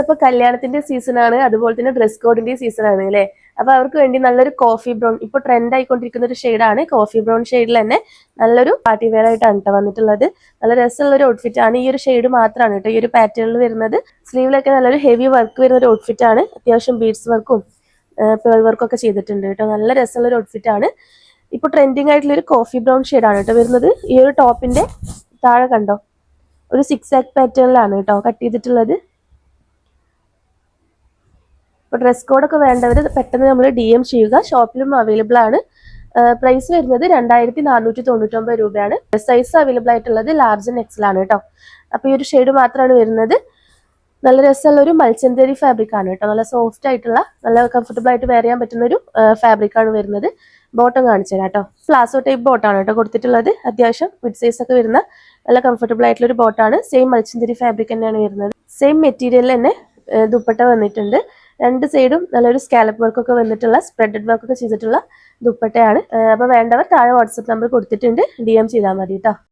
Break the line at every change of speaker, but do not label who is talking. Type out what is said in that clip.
ഇപ്പൊ കല്യാണത്തിന്റെ സീസണാണ്, അതുപോലെ തന്നെ ഡ്രസ് കോഡിന്റെ സീസണാണ് അല്ലേ. അപ്പൊ അവർക്ക് വേണ്ടി നല്ലൊരു കോഫി ബ്രൗൺ, ഇപ്പൊ ട്രെൻഡ് ആയിക്കൊണ്ടിരിക്കുന്ന ഒരു ഷെയ്ഡാണ്. കോഫി ബ്രൗൺ ഷെയ്ഡിൽ തന്നെ നല്ലൊരു പാർട്ടി വെയർ ആയിട്ടാണ് കേട്ടോ വന്നിട്ടുള്ളത്. നല്ല രസമുള്ള ഒരു ഔട്ട്ഫിറ്റ് ആണ്. ഈ ഒരു ഷെയ്ഡ് മാത്രമാണ് കേട്ടോ ഈ ഒരു പാറ്റേണിൽ വരുന്നത്. സ്ലീവിലൊക്കെ നല്ലൊരു ഹെവി വർക്ക് വരുന്ന ഒരു ഔട്ട്ഫിറ്റ് ആണ്. അത്യാവശ്യം ബീഡ്സ് വർക്കും പേൾ വർക്കും ഒക്കെ ചെയ്തിട്ടുണ്ട് കേട്ടോ. നല്ല രസമുള്ള ഒരു ഔട്ട്ഫിറ്റ് ആണ്. ഇപ്പൊ ട്രെൻഡിങ് ആയിട്ടുള്ള ഒരു കോഫി ബ്രൗൺ ഷെയ്ഡാണ് കേട്ടോ വരുന്നത്. ഈ ഒരു ടോപ്പിന്റെ താഴെ കണ്ടോ ഒരു 6 ആക്ട് പാറ്റേണിലാണ് കേട്ടോ കട്ട് ചെയ്തിട്ടുള്ളത്. ഇപ്പോൾ ഡ്രസ് കോഡൊക്കെ വേണ്ടവർ പെട്ടെന്ന് നമ്മൾ DM ചെയ്യുക. ഷോപ്പിലും അവൈലബിൾ ആണ്. പ്രൈസ് വരുന്നത് 2499 രൂപയാണ്. സൈസ് അവൈലബിൾ ആയിട്ടുള്ളത് ലാർജ് ആൻഡ് എക്സൽ ആണ് കേട്ടോ. അപ്പോൾ ഈ ഒരു ഷെയ്ഡ് മാത്രമാണ് വരുന്നത്. നല്ല രസമുള്ള ഒരു മൽച്ചന്തേരി ഫാബ്രിക് ആണ് കേട്ടോ. നല്ല സോഫ്റ്റ് ആയിട്ടുള്ള, നല്ല കംഫർട്ടബിൾ ആയിട്ട് വെയർ ചെയ്യാൻ പറ്റുന്ന ഒരു ഫാബ്രിക് ആണ് വരുന്നത്. ബോട്ടം കാണിച്ചു തരാം കേട്ടോ. പ്ലാസോ ടൈപ്പ് ബോട്ടാണ് കേട്ടോ കൊടുത്തിട്ടുള്ളത്. അത്യാവശ്യം മിഡ് സൈസ് ഒക്കെ വരുന്ന നല്ല കംഫർട്ടബിൾ ആയിട്ടുള്ള ഒരു ബോട്ടാണ്. സെയിം മൽച്ചന്തേരി ഫാബ്രിക് തന്നെയാണ് വരുന്നത്. സെയിം മെറ്റീരിയലിൽ തന്നെ ദുപ്പട്ട വന്നിട്ടുണ്ട്. രണ്ട് സൈഡും നല്ലൊരു സ്കാലപ്പ് വർക്കൊക്കെ വന്നിട്ടുള്ള, സ്പ്രെഡഡ് വർക്കൊക്കെ ചെയ്തിട്ടുള്ള ദുപ്പട്ടയാണ്. അപ്പോൾ വേണ്ടവർ താഴെ വാട്സപ്പ് നമ്പർ കൊടുത്തിട്ടുണ്ട്, DM ചെയ്താൽ മതി കേട്ടോ.